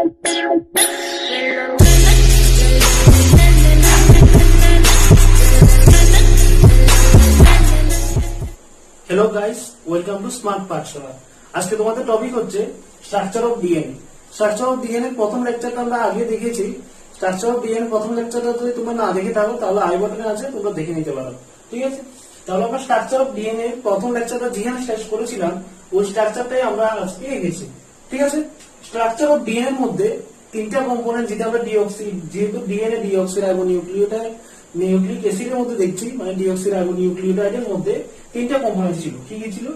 Hello guys, welcome to smart পাঠশালা। আজকে তোমাদের topic হচ্ছে structure of DNA. Structure of DNA প্রথম লেকচারটা আমরা আগে দেখেছি। স্ট্রাকচার অফ ডিএনএ প্রথম লেকচারটা যদি তোমরা না দেখে থাকো তাহলে আই বাটনে আছে, তোমরা দেখে নিতে পারো। ঠিক আছে, তাহলে আমরা স্ট্রাকচার অফ ডিএনএ প্রথম লেকচারটা যেখানে শেষ করেছিলাম ওই স্ট্রাকচারটাই আমরা আজকে এগেছি। ঠিক আছে, স্ট্রাকচার অফ ডিএনএ এর মধ্যে তিনটা কম্পোনেন্ট, যেটা আমরা যেহেতু ডিএনএ ডিঅক্সিরাইবোনিউক্লিওটাইড নিউক্লিক অ্যাসিডের মধ্যে দেখছি, মানে ডিঅক্সিরাইবোনিউক্লিওটাইডের মধ্যে তিনটা কম্পোনেন্ট ছিল। কি কি ছিল?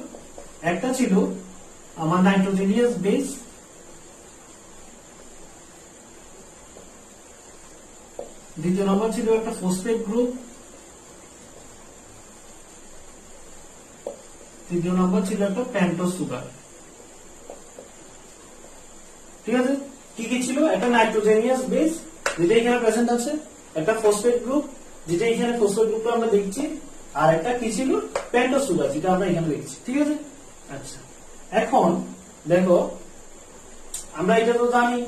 একটা ছিল আমার নাইট্রোজেনিয়াস বেস, দ্বিতীয় নম্বর ছিল একটা ফসফেট গ্রুপ, তৃতীয় নম্বর ছিল একটা পেন্টোজ সুগার। ঠিক আছে, কি কি ছিল? একটা নাইট্রোজেনিয়াস বেস যেটা এখানে প্রেজেন্ট আছে, একটা ফসফেট গ্রুপ যেটা এখানে ফসফেট গ্রুপটা আমরা দেখছি, আর একটা কি ছিল? পেন্টোজ সুগার যেটা আমরা এখানে দেখছি। ঠিক আছে, আচ্ছা এখন দেখো, আমরা এটা তো জানি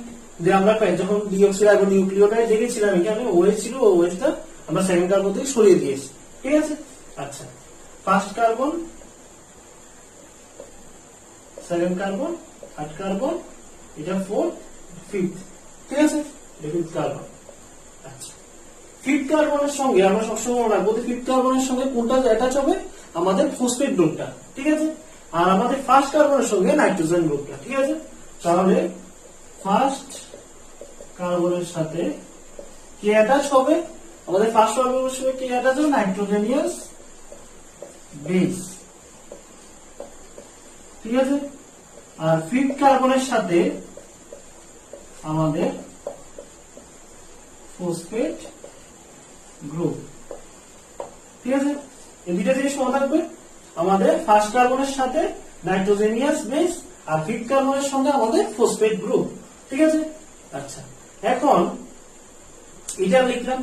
যে আমরা যখন ডিঅক্সিরাইবোনিউক্লিওটাইড দেখেছিলাম এখানে ওএইচ ছিল, ওএইচটা আমরা সেকেন্ড কার্বন থেকে সরিয়ে দিয়েছি। ঠিক আছে, আচ্ছা first carbon, second carbon, third carbon, এটা ফোর্থ, ফিফথ। ঠিক আছে, এটা ফিফথ কার্বন। আচ্ছা ফিফথ কার্বনের সঙ্গে আমরা সবসময় মনে রাখবো ফিফথ কার্বনের সঙ্গে কোনটা অ্যাটাচ হবে? আমাদের ফসফেট গ্রুপটা। ঠিক আছে, আর আমাদের ফার্স্ট কার্বনের সঙ্গে নাইট্রোজেন গ্রুপটা। ঠিক আছে, তাহলে ফার্স্ট কার্বনের সাথে কি অ্যাটাচ হবে? আমাদের ফার্স্ট কার্বনের সঙ্গে কি অ্যাটাচ হবে? নাইট্রোজেনিয়াস বেস। ঠিক আছে, আর ফিফথ কার্বনের সাথে আমাদের ফসফেট গ্রুপ। ঠিক আছে, এই দুইটা জিনিস মনে থাকবে, আমাদের ফার্স্ট কার্বনের সাথে নাইট্রোজেনিয়াস বেস আর ফিফথ কার্বনের সঙ্গে আমাদের ফসফেট গ্রুপ। ঠিক আছে, আচ্ছা এখন এটা লিখলাম,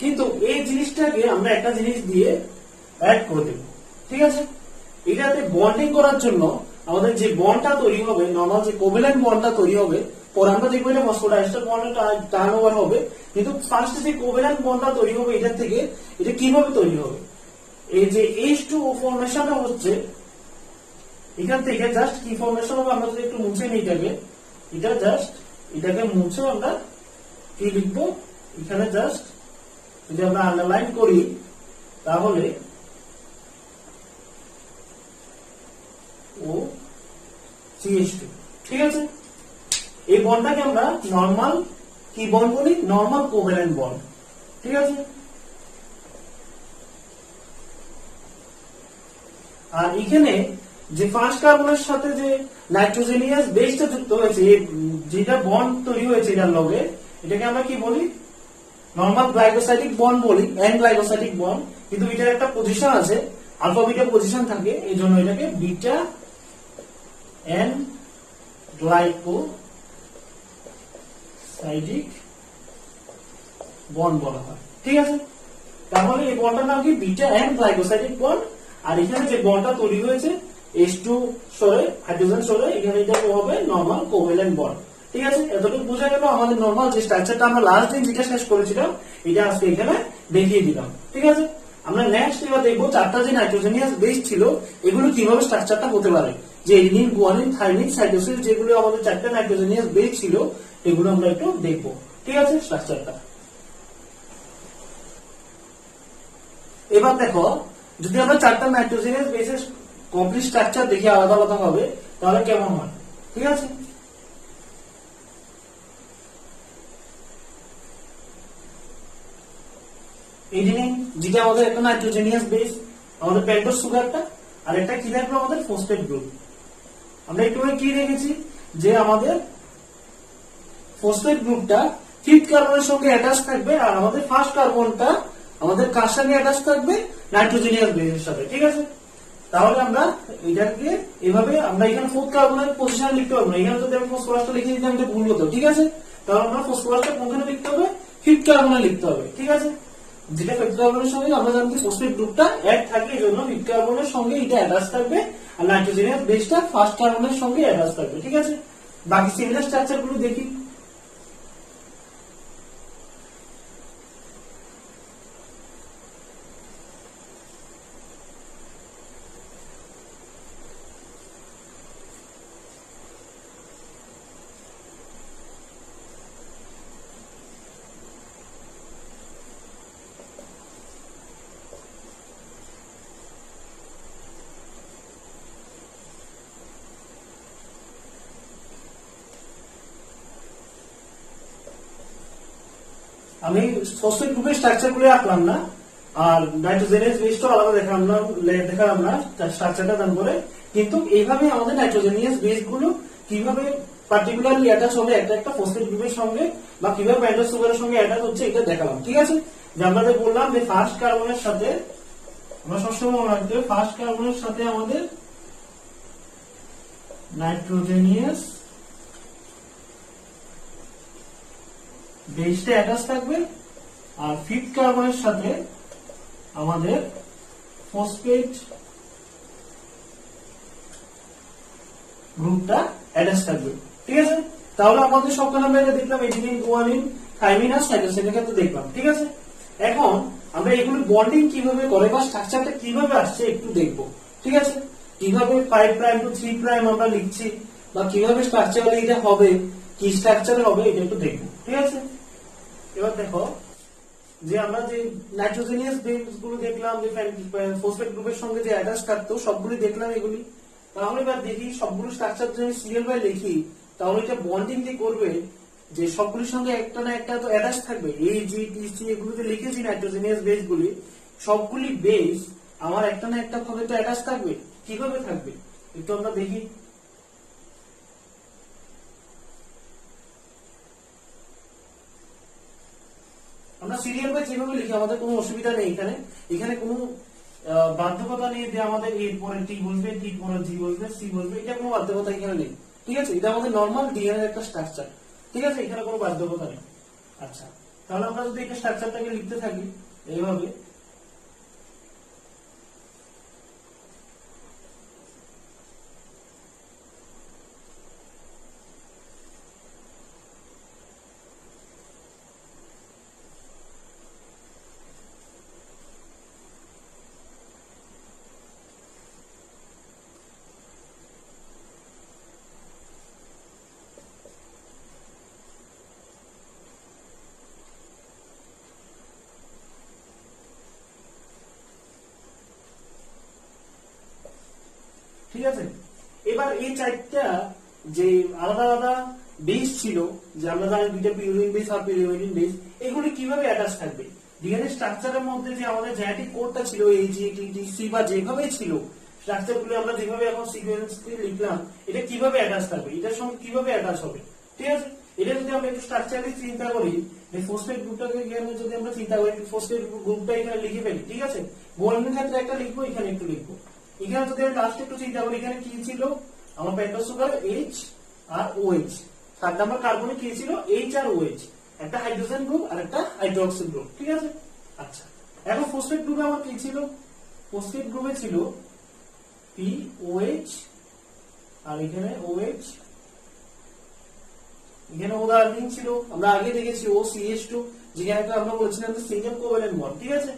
কিন্তু এই জিনিসটাকে আমরা একটা জিনিস দিয়ে অ্যাড করে দেব। ঠিক আছে, এটাতে বন্ডিং করার জন্য আমাদের যে বন্ডটা তৈরি হবে, নরমাল যে কোভ্যালেন্ট বন্ডটা তৈরি হবে, পরে আমরা দেখবো এটা ফসফোডাইএস্টার বন্ডটা টার্নওভার হবে, কিন্তু ফার্স্ট যে কোভ্যালেন্ট বন্ডটা তৈরি হবে এটা থেকে, এটা কিভাবে তৈরি হবে? এই যে H2O ফর্মেশনটা হচ্ছে এখান থেকে জাস্ট কি ফর্মেশন হবে? আমরা যদি একটু মুছে নিই এটা জাস্ট এটাকে মুছে আমরা কি লিখবো? এখানে জাস্ট যদি আমরা আন্ডারলাইন করি তাহলে ও CH2। ঠিক আছে, এই বন্ডটাকে আমরা নরমাল কি বন্ড বলি? Normal covalent bond. ঠিক আছে, আর এখানে যে ফার্স্ট কার্বনের সাথে যে নাইট্রোজেনিয়াস বেসটা যুক্ত হয়েছে, যেটা বন্ড তৈরি হয়েছে এটার লগে, এটাকে আমরা কি বলি? নরমাল গ্লাইকোসাইডিক বন্ড বলি, এন গ্লাইকোসাইডিক বন্ড। কিন্তু এটার একটা পজিশন আছে, আলফা বিটা পজিশন থাকে, এই জন্য এটাকে বিটা এন গ্লাইকোসাইডিক বন্ড বলা হয়। ঠিক আছে, তাহলে এই বন্ডটার নাম কি? Beta N glycosidic bond. আর এখানে যে বন্ডটা তৈরি হয়েছে H2 সরে হাইড্রোজেন সরে, এখানে এটা হবে নরমাল কোভ্যালেন্ট বন্ড। ঠিক আছে, এতটুকু বোঝা গেল আমাদের নরমাল যে স্ট্রাকচারটা আমরা লাস্ট দিন যেটা শেষ করেছিলাম এটা আজকে এখানে দেখিয়ে দিলাম। ঠিক আছে, আমরা নেক্সট এবার দেখবো চারটা যে নাইট্রোজেনিয়াস বেস ছিল এগুলো কিভাবে স্ট্রাকচারটা হতে পারে, যে এডিনিন, গুয়ানিন, থাইমিন, সাইটোসিন, যেগুলো আমাদের চারটা নাইট্রোজেনিয়াস বেস ছিল এগুলো আমরা একটু দেখবো। ঠিক আছে, স্ট্রাকচারটা এবার দেখো, যদি আমরা চারটা নাইট্রোজেনিয়াস বেসের কমপ্লিট স্ট্রাকচার দেখি আলাদা আলাদা ভাবে তাহলে কেমন হয়? ঠিক আছে, এডিনিন যেটা আমাদের একটা নাইট্রোজেনিয়াস বেস, আমাদের পেন্টোজ সুগারটা, আর একটা কি থাকলো? আমাদের ফসফেট গ্রুপ। আমরা একটু কি দেখেছি যে আমাদের ফসফেট গ্রুপটা ফিফথ কার্বনের সঙ্গে অ্যাটাচ থাকবে, আর আমাদের ফার্স্ট কার্বনটা আমাদের কার সঙ্গে অ্যাটাচ থাকবে? নাইট্রোজেনিয়াস বেসের সাথে। ঠিক আছে, তাহলে আমরা এটাকে এভাবে আমরা এখানে ফোর্থ কার্বনের পজিশন লিখতে পারবো না। এখানে যদি আমি ফসফরাসটা লিখে দিতাম এটা ভুল হতো। ঠিক আছে, তাহলে আমরা ফসফরাসটা কোনখানে লিখতে হবে? ফিফথ কার্বনে লিখতে হবে। ঠিক আছে, যেটা ফিফথ কার্বনের সঙ্গে আমরা জানি ফসফেট গ্রুপটা অ্যাড থাকে, এই জন্য ফিফথ কার্বনের সঙ্গে এটা অ্যাটাচ থাকবে, আর নাইট্রোজেনিয়াস বেসটা ফার্স্ট কার্বনের সঙ্গে অ্যাটাচ থাকবে। ঠিক আছে, বাকি সিমিলার স্ট্রাকচার গুলো দেখি। আমি ফসফেট গ্রুপের স্ট্রাকচার গুলো আঁকলাম না, আর নাইট্রোজেনাস বেসটাও আলাদা দেখালাম না স্ট্রাকচারটা দান করে, কিন্তু এইভাবে আমাদের নাইট্রোজেনিয়াস বেস গুলো কিভাবে পার্টিকুলারলি অ্যাটাচ হবে একটা একটা ফসফেট গ্রুপের সঙ্গে, বা কিভাবে পেন্টোজ সুগারের সঙ্গে অ্যাটাচ হচ্ছে এটা দেখালাম। ঠিক আছে, যে আমরা যে বললাম যে ফার্স্ট কার্বনের সাথে, আমরা সবসময় মনে রাখতে হবে ফার্স্ট কার্বনের সাথে আমাদের নাইট্রোজেনিয়াস বেসটা অ্যাটাচ থাকবে, আর ফিফথ কার্বনের সাথে আমাদের ফসফেট গ্রুপটা অ্যাটাচ থাকবে। ঠিক আছে, তাহলে আমাদের সবকটা আমরা এটা দেখলাম, এডিনিন, গুয়ানিন, থাইমিন আর সাইটোসিনের ক্ষেত্রে দেখলাম। ঠিক আছে, এখন আমরা এগুলো বন্ডিং কিভাবে করে বা স্ট্রাকচারটা কিভাবে আসছে একটু দেখবো। ঠিক আছে, কিভাবে 5 প্রাইম টু 3 প্রাইম আমরা লিখছি, বা কিভাবে স্ট্রাকচারালি এটা হবে, কি স্ট্রাকচার হবে, এটা একটু দেখবো। ঠিক আছে, এবার দেখো যে আমরা যে নাইট্রোজেনিয়াস বেস গুলো দেখলাম, যে ফসফেট গ্রুপের সঙ্গে যে অ্যাটাচ থাকতো সবগুলি দেখলাম এগুলি। তাহলে এবার দেখি সবগুলো স্ট্রাকচার যদি সিরিয়াল বাই লিখি, তাহলে এটা বন্ডিং যে করবে, যে সবগুলির সঙ্গে একটা না একটা তো অ্যাটাচ থাকবে। এই জি টি সি এগুলোতে লিখেছি নাইট্রোজেনিয়াস বেস গুলি, সবগুলি বেস আমার একটা না একটা ভাবে তো অ্যাটাচ থাকবে। কিভাবে থাকবে একটু আমরা দেখি। আমরা সিরিয়াল বাই যেভাবে লিখি আমাদের কোনো অসুবিধা নেই, এখানে কোনো বাধ্যকতা নেই যে আমাদের এর পরে টি বসবে, টি পরে জি বসবে, সি বসবে, এটা কোনো বাধ্যকতা এখানে নেই। ঠিক আছে, এটা আমাদের নর্মাল ডিএনএ একটা স্ট্রাকচার। ঠিক আছে, এখানে কোনো বাধ্যকতা নেই। আচ্ছা, তাহলে আমরা যদি এটা স্ট্রাকচারটাকে লিখতে থাকি এইভাবে, ঠিক আছে, এবার এই চারটা যে আলাদা আলাদা বেস ছিল, যে আমরা জানি দুইটা পিউরিন বেস আর পিরিমিডিন বেস, এগুলি কিভাবে অ্যাটাচ থাকবে ডিএনএ স্ট্রাকচারের মধ্যে, যে আমাদের জেনেটিক কোডটা ছিল এই জি টি টি সি বা যেভাবে ছিল স্ট্রাকচার গুলো আমরা যেভাবে এখন সিকোয়েন্স লিখলাম, এটা কিভাবে অ্যাটাচ থাকবে, এটার সঙ্গে কিভাবে অ্যাটাচ হবে। ঠিক আছে, এটা যদি আমরা একটু স্ট্রাকচারালি চিন্তা করি, এই ফসফেট গ্রুপটাকে এখানে যদি আমরা চিন্তা করি, ফসফেট গ্রুপটা এখানে লিখে ফেলি। ঠিক আছে, গোয়ালিনের ক্ষেত্রে একটা লিখবো, এখানে একটু লিখবো। এখানে যদি আমি লাস্ট একটু চিন্তা করি, এখানে কি ছিল আমার pentose sugar H R OH, 7 number কার্বনে কি ছিল এইচ আর ওএইচ, একটা হাইড্রোজেন গ্রুপ আর একটা হাইড্রোক্সিল গ্রুপ। ঠিক আছে, আচ্ছা এখন ফসফেট গ্রুপে আমার কি ছিল, ফসফেট গ্রুপে ছিল পি ওএইচ আর এখানে ওএইচ, এখানে উদাহরণ ছিল আমরা আগে দেখেছি ও সিএইচ2, যেখানে আমরা বলছিলাম যে সিঙ্গেল কোভ্যালেন্ট বন্ড। ঠিক আছে,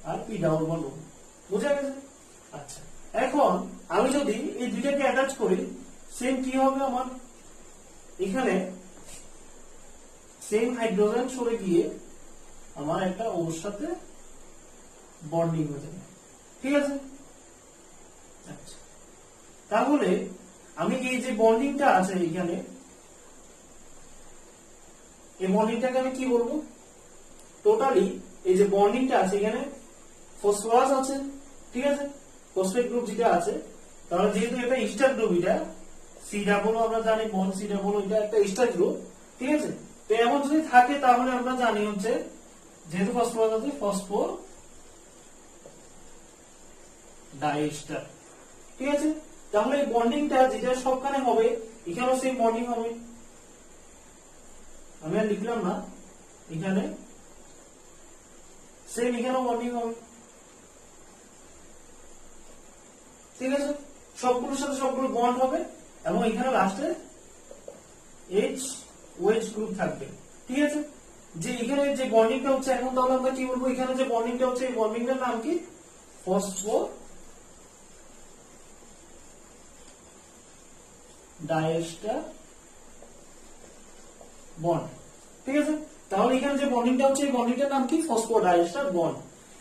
আর পি ডাবল বন্ড, বুঝা গেছে। আচ্ছা, এখন আমি যদি এই দুইটাকে অ্যাটাচ করি, সেম কি হবে আমার, এখানে সেম হাইড্রোজেন সরে গিয়ে আমার একটা ওর সাথে বন্ডিং হয়ে যাবে। ঠিক আছে, আচ্ছা তাহলে আমি এই যে বন্ডিংটা আছে এখানে, এই বন্ডিংটাকে আমি কি বলবো, টোটালি এই যে বন্ডিংটা আছে এখানে ফসফরাস আছে। ঠিক আছে, ফসফেট গ্রুপ যেটা আছে, তাহলে যেহেতু এটা ইস্টার গ্রুপ, এটা সি ডাবল আমরা জানি, বন্ড সি ডাবল, এটা একটা ইস্টার গ্রুপ। ঠিক আছে, তো এমন যদি থাকে তাহলে আমরা জানি হচ্ছে যেহেতু ফসফরাস আছে, ফসফো ডাইস্টার। ঠিক আছে, তাহলে এই বন্ডিংটা যেটা সবখানে হবে, এখানেও সেই বন্ডিং হবে। আমি আর লিখলাম না, এখানে সেম, এখানেও বন্ডিং হবে। ঠিক আছে, সবগুলোর সাথে সবগুলো বন্ড হবে, এবং এখানে লাস্টে এইচ ওএইচ গ্রুপ থাকবে। ঠিক আছে, যে এখানে যে বন্ডিংটা হচ্ছে, এখন তাহলে আমরা কি বলবো, এখানে যে বন্ডিংটা হচ্ছে এই বন্ডিংটার নাম কি, ফসফো ডাইস্টার বন্ড। ঠিক আছে, তাহলে এখানে যে বন্ডিংটা হচ্ছে এই বন্ডিংটার নাম কি, ফসফো ডাইস্টার বন্ড।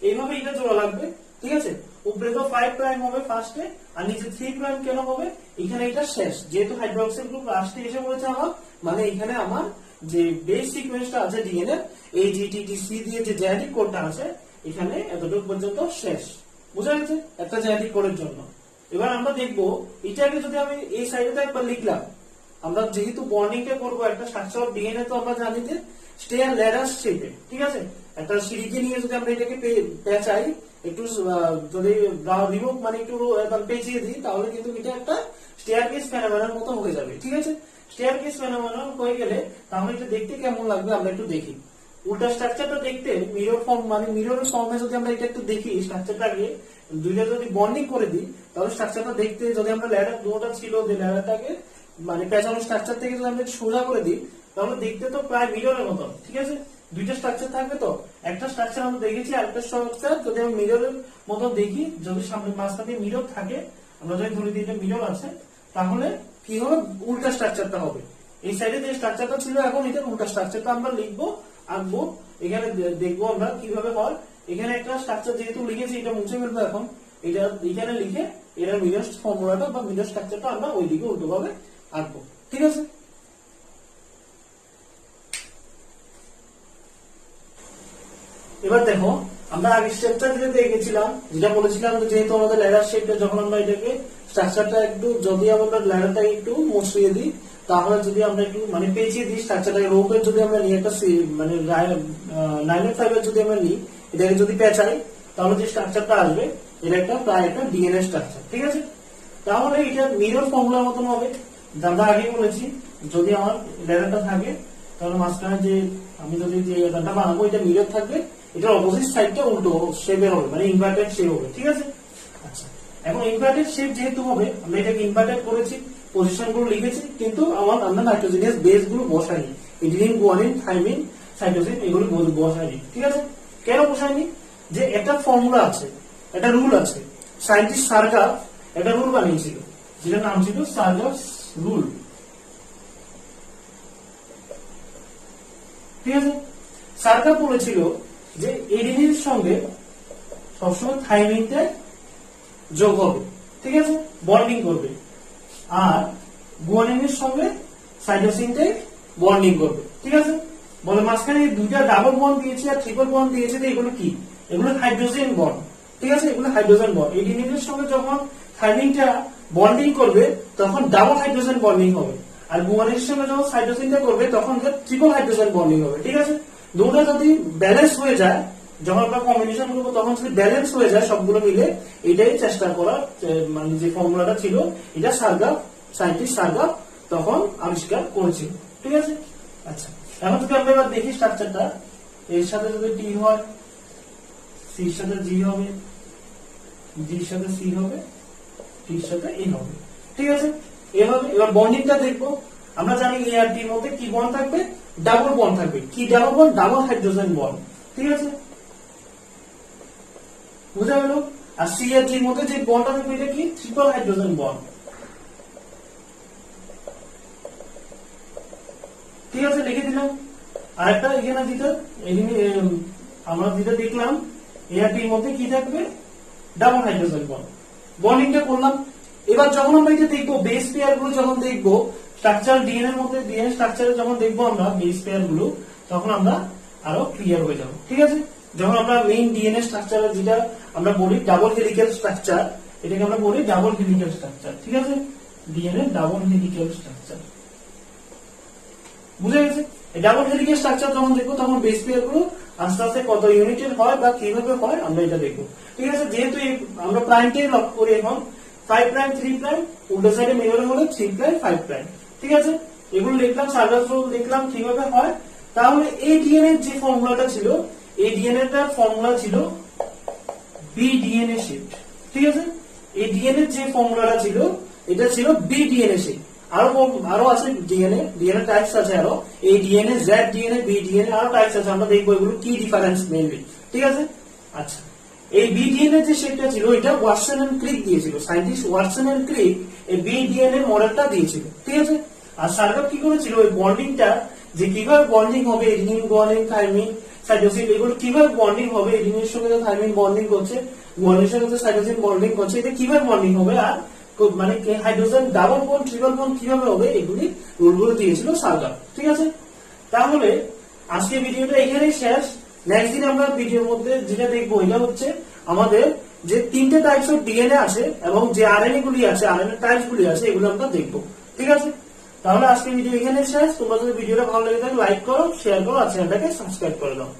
এইভাবে এটা জোড়া লাগবে। ঠিক আছে, উপরে তো 5 প্রাইম হবে ফার্স্টে, আর নিচে 3 প্রাইম কেন হবে, এখানে এটা শেষ, যেহেতু হাইড্রোক্সিল গ্রুপ লাস্টে এসে পড়েছে আমার, মানে এখানে আমার যে বেস সিকোয়েন্সটা আছে ডিএনএ এই জিটিটিসি দিয়ে যে জেনেটিক কোডটা আছে এখানে এতটুকু পর্যন্ত শেষ। বুঝা গেছে একটা জেনেটিক কোডের জন্য। এবার আমরা দেখবো এটাকে যদি আমি এই সাইডে একবার লিখলাম, আমরা যেহেতু বন্ডিংটা করবো একটা স্ট্রাকচার অফ ডিএনএ তো আমরা জানি যে স্টেয়ার ল্যাডার শেপে, ঠিক আছে, একটা সিঁড়িকে নিয়ে যদি আমরা এটাকে পেঁচাই একটু যদি রিমুভ মানে একটু পেঁচিয়ে দিই তাহলে কিন্তু এটা একটা স্টেয়ার কেস ফেনোমেনন মতো হয়ে যাবে, ঠিক আছে। স্টেয়ার কেস ফেনোমেনন হয়ে গেলে তাহলে এটা দেখতে কেমন লাগবে আমরা একটু দেখি। উল্টা স্ট্রাকচারটা দেখতে মিরর ফর্ম মানে মিররের ফর্মে যদি আমরা এটা একটু দেখি স্ট্রাকচারটাকে দুইটা যদি বন্ডিং করে দিই তাহলে স্ট্রাকচারটা দেখতে যদি আমরা ল্যাডার দুটো ছিল যে ল্যাডারটাকে মানে পেঁচানো স্ট্রাকচার থেকে যদি আমরা সোজা করে দিই তাহলে দেখতে তো প্রায় মিররের মতো, ঠিক আছে। দুইটা স্ট্রাকচার থাকবে তো, একটা স্ট্রাকচার আমরা দেখেছি আরেকটা স্ট্রাকচার যদি আমরা মিররের মতো দেখি, যদি সামনে মাঝখানে মিরর থাকে আমরা যদি ধরে দিই এটা মিরর আছে তাহলে কি হবে উল্টা স্ট্রাকচারটা হবে। এই সাইডে যে স্ট্রাকচারটা ছিল এখন এটা উল্টা স্ট্রাকচারটা আমরা লিখবো আঁকবো, এখানে দেখবো আমরা কিভাবে হয়। এখানে একটা স্ট্রাকচার যেহেতু লিখেছি এটা মুছে ফেলবো এখন, এটা এখানে লিখে এর মিরর ফর্মুলাটা বা মিরর স্ট্রাকচারটা আমরা ওইদিকে উল্টো ভাবে আঁকবো, ঠিক আছে। এবার দেখো আমরা আগে স্টেপটা যেটা দেখেছিলাম যেটা বলেছিলাম যেহেতু আমাদের ল্যাডার শেপটা যখন আমরা এটাকে স্ট্রাকচারটা একটু যদি আমরা ল্যাডারটা একটু মুছিয়ে দিই তাহলে যদি আমরা একটু মানে পেঁচিয়ে দিই স্ট্রাকচারটাকে রোপের যদি আমরা নিয়ে একটা মানে নাইলন ফাইবার যদি আমরা নিই এটাকে যদি পেঁচাই তাহলে যে স্ট্রাকচারটা আসবে এটা একটা প্রায় একটা ডিএনএ স্ট্রাকচার, ঠিক আছে। তাহলে এটা মিরর ফর্মুলার মতন হবে। আমরা আগে বলেছি যদি আমার ল্যাডারটা থাকে তাহলে মাঝখানে যে আমি যদি যে ল্যাডারটা বানাবো এটা মিরর থাকবে, এটার অপোজিট সাইডটা উল্টো শেপে হবে মানে ইনভার্টেড শেপ হবে, ঠিক আছে। আচ্ছা এখন ইনভার্টেড শেপ যেহেতু হবে আমরা এটাকে ইনভার্টেড করেছি, পজিশন গুলো লিখেছি কিন্তু আমরা নাইট্রোজেনাস বেস গুলো বসাইনি, এডিনিন গুয়ানিন থাইমিন সাইটোসিন এগুলো বসাইনি, ঠিক আছে। কেন বসাইনি? যে একটা ফর্মুলা আছে, একটা রুল আছে, সায়েন্টিস্ট সার্গাফ একটা রুল বানিয়েছিল যেটার নাম ছিল সার্গাফ রুল, ঠিক আছে। সার্গাফ বলেছিল যে এডিনিনের সঙ্গে সবসময় থাইমিনটা যোগ হবে, ঠিক আছে, বন্ডিং করবে, আর গুয়ানিনের সঙ্গে সাইটোসিনটাই বন্ডিং করবে, ঠিক আছে। বলে মাঝখানে দুইটা ডাবল বন্ড দিয়েছে আর ট্রিপল বন্ড দিয়েছে, এগুলো কি? এগুলো হাইড্রোজেন বন্ড, ঠিক আছে, এগুলো হাইড্রোজেন বন্ড। এডিনিনের সঙ্গে যখন থাইমিনটা বন্ডিং করবে তখন ডাবল হাইড্রোজেন বন্ডিং হবে, আর গুয়ানিনের সঙ্গে যখন সাইটোসিনটা করবে তখন ট্রিপল হাইড্রোজেন বন্ডিং হবে, ঠিক আছে। দুটো যদি ব্যালেন্স হয়ে যায় যখন আমরা কম্বিনেশন করবো তখন যদি ব্যালেন্স হয়ে যায় সবগুলো মিলে, এটাই চেষ্টা করার মানে যে ফর্মুলাটা ছিল এটা সার্গাফ সায়েন্টিস্ট সার্গাফ তখন আবিষ্কার করেছিল, ঠিক আছে। আচ্ছা এখন যদি আমরা এবার দেখি স্ট্রাকচারটা, এর সাথে যদি টি হয়, সির সাথে জি হবে, জির সাথে সি হবে, টির সাথে এ হবে, ঠিক আছে। এভাবে এবার বন্ডিংটা দেখবো। আমরা জানি এ আর টির মধ্যে কি বন্ড থাকবে? ডাবল বন্ড থাকবে। কি double bond? Double hydrogen bond, ঠিক আছে, বুঝা গেল। আর সি আর টির মধ্যে যে বন্ডটা থাকবে এটা কি? ট্রিপল হাইড্রোজেন বন্ড, ঠিক আছে, লিখে দিলাম। আরেকটা এখানে যেটা আমরা যেটা দেখলাম এ আর টির মধ্যে কি থাকবে? ডাবল হাইড্রোজেন বন্ড, বন্ডিংটা করলাম। এবার যখন আমরা এটা দেখবো বেস পেয়ার গুলো যখন দেখবো স্ট্রাকচার ডিএনএ এর মধ্যে ডিএনএ স্ট্রাকচারে যখন দেখবো আমরা বেস পেয়ার গুলো তখন আমরা আরো ক্লিয়ার হয়ে যাবো, ঠিক আছে। যখন আমরা মেইন ডিএনএ স্ট্রাকচার যেটা আমরা বলি ডাবল হেলিক্যাল স্ট্রাকচার, এটাকে আমরা বলি ডাবল হেলিক্যাল স্ট্রাকচার, ঠিক আছে, ডিএনএ ডাবল হেলিক্যাল স্ট্রাকচার, বুঝে গেছে। এই ডাবল হেলিক্যাল স্ট্রাকচার যখন দেখবো তখন বেস পেয়ার গুলো আস্তে আস্তে কত ইউনিটের হয় বা কিভাবে হয় আমরা এটা দেখবো, ঠিক আছে। যেহেতু আমরা প্রাইমটাই লক্ষ্য করি এখন 5 প্রাইম 3 প্রাইম, উল্টো সাইডে মিররে হলে 3 প্রাইম 5 প্রাইম, ঠিক আছে। এগুলো লিখলাম, সার্গাফ রুল দেখলাম কিভাবে হয়। তাহলে এই ডিএনএ যে ফর্মুলাটা ছিল এই ডিএনএ টার ফর্মুলা ছিল বি ডিএনএ শিফট, ঠিক আছে। এই ডিএনএ যে ফর্মুলাটা ছিল এটা ছিল বি ডিএনএ শিফট। আরো আছে ডিএনএ টাইপস আছে আরো, এই DNA Z DNA B DNA আরো টাইপস আছে, আমরা দেখবো এগুলো কি ডিফারেন্স মেইনলি, ঠিক আছে। আচ্ছা এই বি ডিএনএ যে শেপটা ছিল এটা ওয়াটসন এন্ড ক্রিক দিয়েছিল, সায়েন্টিস্ট ওয়াটসন এন্ড ক্রিক এই বি ডিএনএ মডেলটা দিয়েছিল, ঠিক আছে। আর সার্গাফ কি করেছিল ওই বন্ডিংটা যে কিভাবে বন্ডিং হবে এডিনিন গুয়ানিন থাইমিন সাইটোসিন এগুলো কিভাবে বন্ডিং হবে, এডিনিনের সঙ্গে থাইমিন বন্ডিং করছে, গুয়ানিনের সঙ্গে সাইটোসিন বন্ডিং করছে, এটা কিভাবে বন্ডিং হবে আর মানে hydrogen double bond triple bond কিভাবে হবে এগুলি রুলগুলো দিয়েছিল সার্গাফ, ঠিক আছে। তাহলে আজকে ভিডিওটা এখানেই শেষ। নেক্সট দিন আমরা ভিডিওর মধ্যে যেটা দেখবো এটা হচ্ছে আমাদের যে 3টে টাইপস অফ ডিএনএ আছে এবং যে আরএনএ গুলি আছে, আরএনএ টাইপস গুলি আছে, এগুলো আমরা দেখবো। ঠিক আছে, তাহলে আজকে ভিডিও এখানে শেষ। তোমরা যদি ভিডিওটা ভালো লেগে থাকে লাইক করো, শেয়ার করো আর চ্যানেলটাকে সাবস্ক্রাইব করে দাও।